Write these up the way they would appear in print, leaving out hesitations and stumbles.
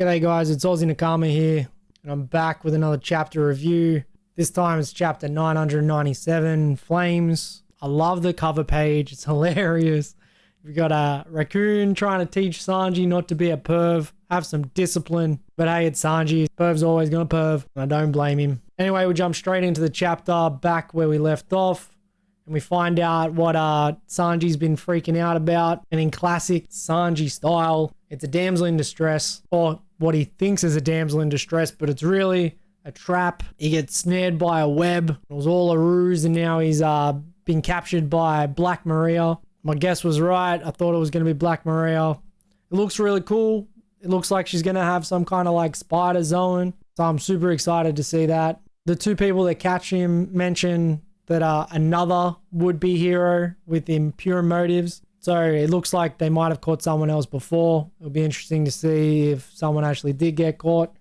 G'day guys, it's Aussie Nakama here, and I'm back with another chapter review. This time it's chapter 997, Flames. I love the cover page, it's hilarious. We've got a raccoon trying to teach Sanji not to be a perv, have some discipline. But hey, it's Sanji, perv's always gonna perv, and I don't blame him. Anyway, we jump straight into the chapter, back where we left off. And we find out what Sanji's been freaking out about. And in classic Sanji style, it's a damsel in distress, or what he thinks is a damsel in distress, but it's really a trap. He gets snared by a web. It was all a ruse, and now he's been captured by Black Maria. My guess was right. I thought it was going to be Black Maria. It looks really cool. It looks like she's going to have some kind of like spider zone. So I'm super excited to see that. The two people that catch him mention that another would-be hero with impure motives. So it looks like they might have caught someone else before. It'll be interesting to see if someone actually did get caught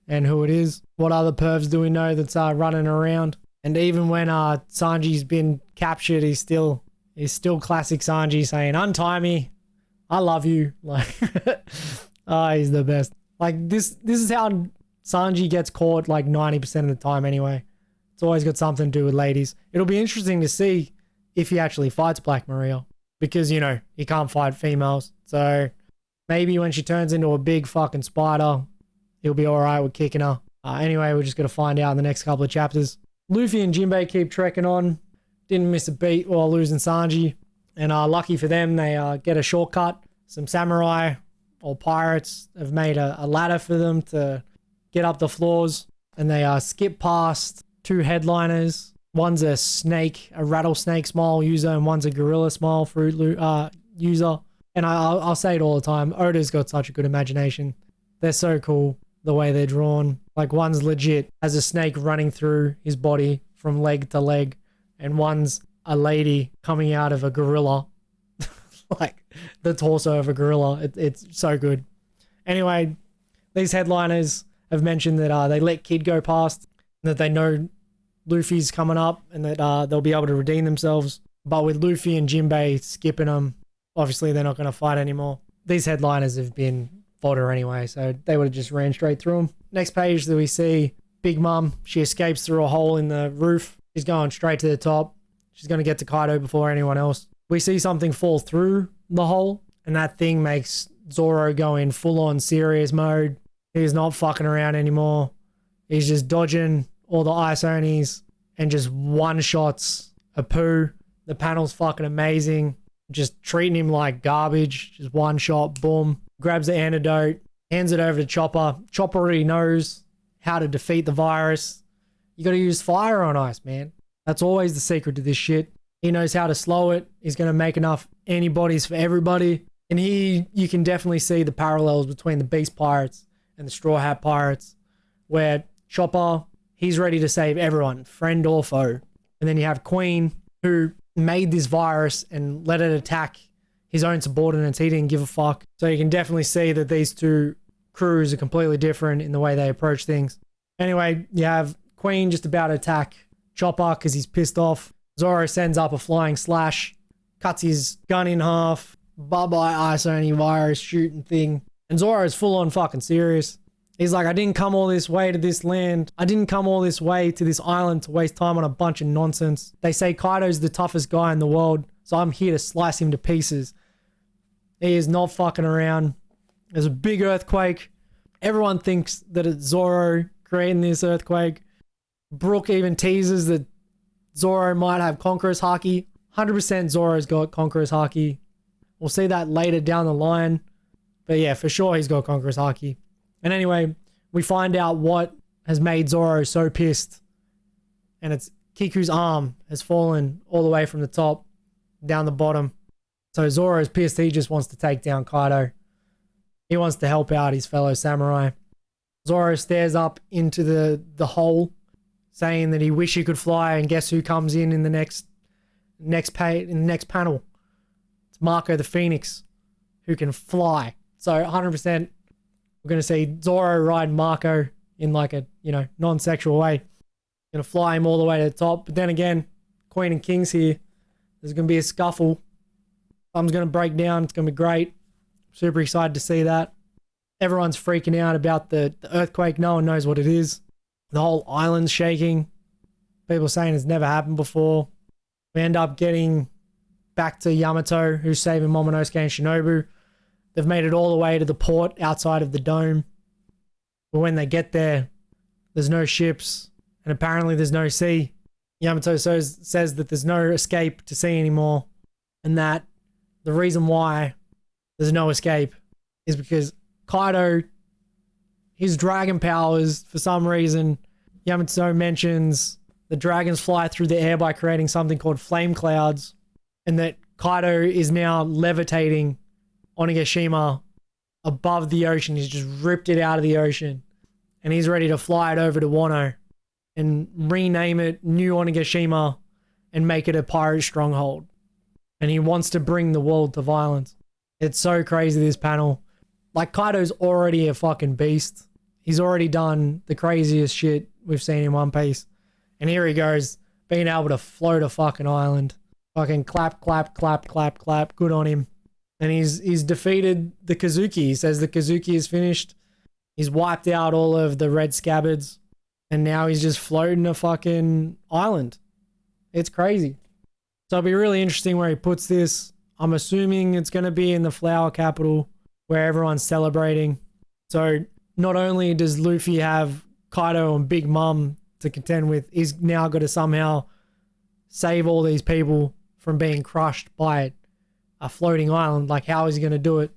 and who it is. What other pervs do we know that's running around? And even when Sanji's been captured, he's still classic Sanji saying, "Untie me. I love you." Like, he's the best. Like this is how Sanji gets caught like 90% of the time anyway. It's always got something to do with ladies. It'll be interesting to see if he actually fights Black Maria. Because, you know, he can't fight females. So maybe when she turns into a big fucking spider, he'll be alright with kicking her. Anyway, we're just going to find out in the next couple of chapters. Luffy and Jinbei keep trekking on. Didn't miss a beat while losing Sanji. And lucky for them, they get a shortcut. Some samurai or pirates have made a ladder for them to get up the floors. And they skip past two headliners. One's a snake, a rattlesnake smile user, and one's a gorilla smile fruit user. And I'll say it all the time, Oda's got such a good imagination. They're so cool, the way they're drawn. Like one's legit, has a snake running through his body from leg to leg, and one's a lady coming out of a gorilla. Like the torso of a gorilla. It's so good. Anyway, these headliners have mentioned that they let Kid go past, and that they know Luffy's coming up and that they'll be able to redeem themselves. But with Luffy and Jinbei skipping them, obviously they're not going to fight anymore. These headliners have been fodder anyway, so they would have just ran straight through them. Next page that we see Big Mom. She escapes through a hole in the roof. She's going straight to the top. She's going to get to Kaido before anyone else. We see something fall through the hole, and that thing makes Zoro go in full-on serious mode. He's not fucking around anymore. He's just dodging all the ice onis and just one-shots a poo. The panel's fucking amazing. Just treating him like garbage. Just one shot, boom. Grabs the antidote, hands it over to Chopper. Chopper already knows how to defeat the virus. You gotta use fire on ice, man. That's always the secret to this shit. He knows how to slow it. He's gonna make enough antibodies for everybody. And here you can definitely see the parallels between the Beast Pirates and the Straw Hat Pirates, where Chopper, he's ready to save everyone, friend or foe. And then you have Queen, who made this virus and let it attack his own subordinates. He didn't give a fuck. So you can definitely see that these two crews are completely different in the way they approach things. Anyway, you have Queen just about to attack Chopper because he's pissed off. Zoro sends up a flying slash, cuts his gun in half. Bye-bye ice only virus shooting thing. And Zoro's full on fucking serious. He's like, I didn't come all this way to this land. I didn't come all this way to this island to waste time on a bunch of nonsense. They say Kaido's the toughest guy in the world, so I'm here to slice him to pieces. He is not fucking around. There's a big earthquake. Everyone thinks that it's Zoro creating this earthquake. Brook even teases that Zoro might have Conqueror's Haki. 100% Zoro's got Conqueror's Haki. We'll see that later down the line. But yeah, for sure he's got Conqueror's Haki. And anyway, we find out what has made Zoro so pissed. And it's Kiku's arm has fallen all the way from the top down the bottom. So Zoro's pissed. He just wants to take down Kaido. He wants to help out his fellow samurai. Zoro stares up into the hole, saying that he wish he could fly. And guess who comes in the next panel? It's Marco the Phoenix, who can fly. So 100%. We're going to see Zoro ride Marco in like a, non-sexual way. Going to fly him all the way to the top. But then again, Queen and King's here. There's going to be a scuffle. Thumb's going to break down. It's going to be great. Super excited to see that. Everyone's freaking out about the earthquake. No one knows what it is. The whole island's shaking. People saying it's never happened before. We end up getting back to Yamato, who's saving Momonosuke and Shinobu. They've made it all the way to the port outside of the dome. But when they get there, there's no ships, and apparently there's no sea. Yamato says that there's no escape to sea anymore, and that the reason why there's no escape is because Kaido, his dragon powers, for some reason, Yamato mentions the dragons fly through the air by creating something called flame clouds, and that Kaido is now levitating Onigashima above the ocean. He's just ripped it out of the ocean, and he's ready to fly it over to Wano and rename it New Onigashima and make it a pirate stronghold. And he wants to bring the world to violence. It's so crazy, this panel. Like, Kaido's already a fucking beast. He's already done the craziest shit we've seen in One Piece. And here he goes, being able to float a fucking island. Fucking clap, clap, clap, clap, clap. Good on him. And he's defeated the Kazuki. He says the Kazuki is finished. He's wiped out all of the red scabbards. And now he's just floating a fucking island. It's crazy. So it'll be really interesting where he puts this. I'm assuming it's going to be in the flower capital where everyone's celebrating. So not only does Luffy have Kaido and Big Mom to contend with, he's now got to somehow save all these people from being crushed by a floating island. Like, how is he going to do it?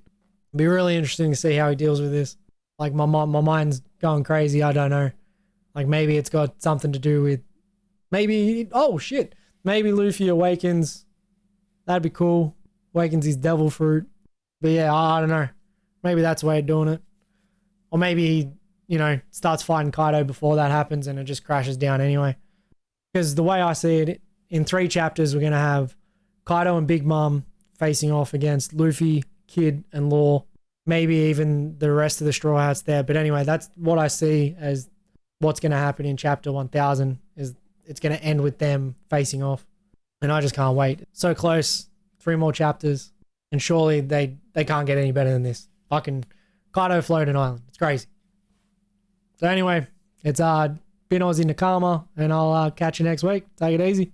It'll be really interesting to see how he deals with this. Like, my mind's going crazy. I don't know. Like, maybe it's got something to do with, maybe, oh shit, maybe Luffy awakens. That'd be cool. Awakens his devil fruit. But yeah, I don't know. Maybe that's the way of doing it. Or maybe he, you know, starts fighting Kaido before that happens and it just crashes down anyway. Because the way I see it, in 3 chapters, we're going to have Kaido and Big Mom facing off against Luffy, Kid, and Law. Maybe even the rest of the Straw Hats there. But anyway, that's what I see as what's going to happen in chapter 1000, is it's going to end with them facing off. And I just can't wait. So close. 3 more chapters. And surely they can't get any better than this. Fucking Kaido floating island. It's crazy. So anyway, it's been Aussie Nakama, and I'll catch you next week. Take it easy.